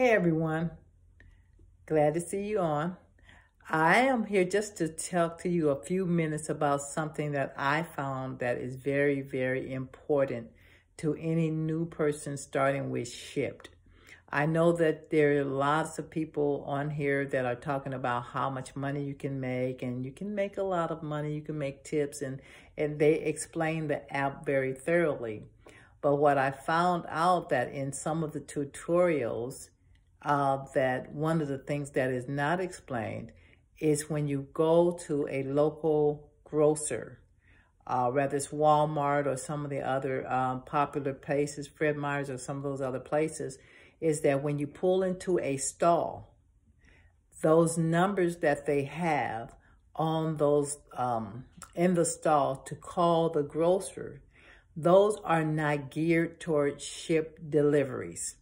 Hey everyone, glad to see you on. I am here just to talk to you a few minutes about something that I found that is very, very important to any new person starting with Shipt. I know that there are lots of people on here that are talking about how much money you can make, and you can make a lot of money, you can make tips, and they explain the app very thoroughly. But what I found out that in some of the tutorials, that one of the things that is not explained is when you go to a local grocer, whether it's Walmart or some of the other popular places, Fred Meyer's or some of those other places, is that when you pull into a stall, those numbers that they have on those in the stall to call the grocer, those are not geared towards Shipt deliveries.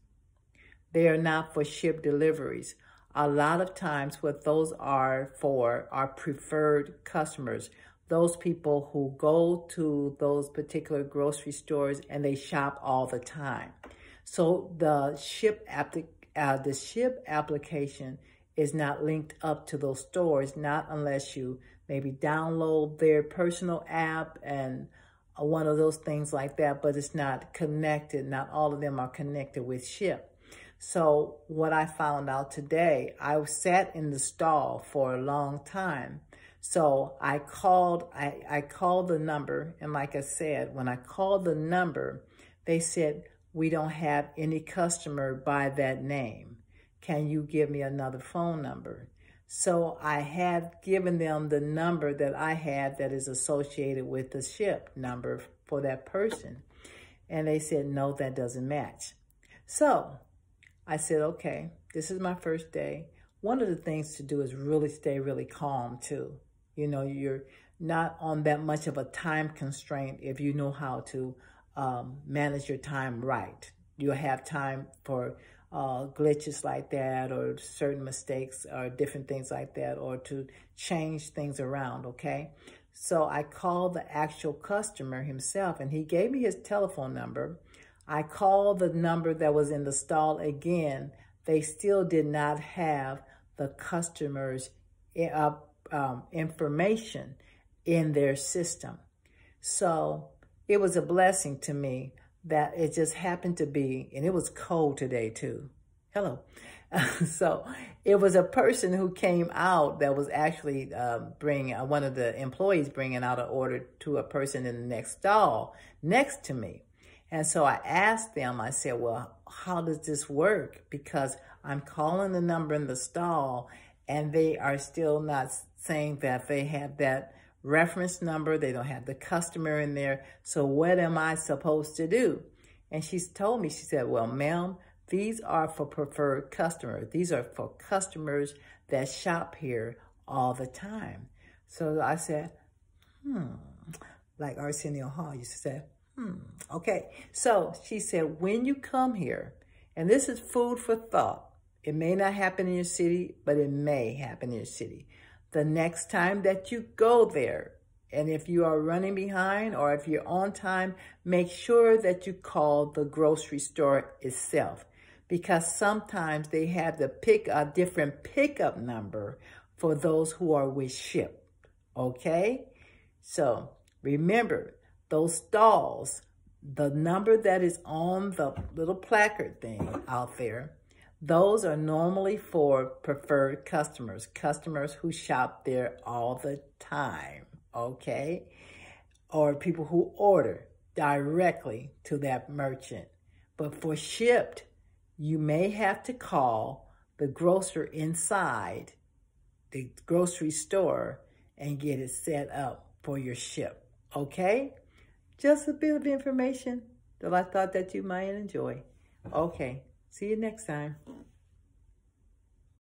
They are not for Shipt deliveries. A lot of times what those are for are preferred customers, those people who go to those particular grocery stores and they shop all the time. So the Shipt application is not linked up to those stores, not unless you maybe download their personal app and one of those things like that, but it's not connected. Not all of them are connected with Shipt. So what I found out today, I sat in the stall for a long time. So I called the number, and like I said, when I called the number, they said, "We don't have any customer by that name. Can you give me another phone number?" So I had given them the number that I had that is associated with the Shipt number for that person. And they said, "No, that doesn't match." So I said, okay, this is my first day. One of the things to do is really stay really calm too. You know, you're not on that much of a time constraint if you know how to manage your time right. You'll have time for glitches like that, or certain mistakes, or different things like that, or to change things around, okay? So I called the actual customer himself, and he gave me his telephone number. I called the number that was in the stall again. They still did not have the customer's information in their system. So it was a blessing to me that it just happened to be, and it was cold today too. Hello. So it was a person who came out that was actually bringing, one of the employees bringing out an order to a person in the next stall next to me. And so I asked them, I said, well, how does this work? Because I'm calling the number in the stall and they are still not saying that they have that reference number. They don't have the customer in there. So what am I supposed to do? And she's told me, she said, well, ma'am, these are for preferred customers. These are for customers that shop here all the time. So I said, like Arsenio Hall used to say, okay. So she said, when you come here, and this is food for thought, it may not happen in your city, but it may happen in your city. The next time that you go there, and if you are running behind or if you're on time, make sure that you call the grocery store itself, because sometimes they have a different pickup number for those who are with Shipt, okay? So remember, those stalls, the number that is on the little placard thing out there, those are normally for preferred customers, customers who shop there all the time, okay? Or people who order directly to that merchant. But for Shipt, you may have to call the grocer inside the grocery store and get it set up for your Shipt, okay? Just a bit of information that I thought that you might enjoy. Okay, see you next time.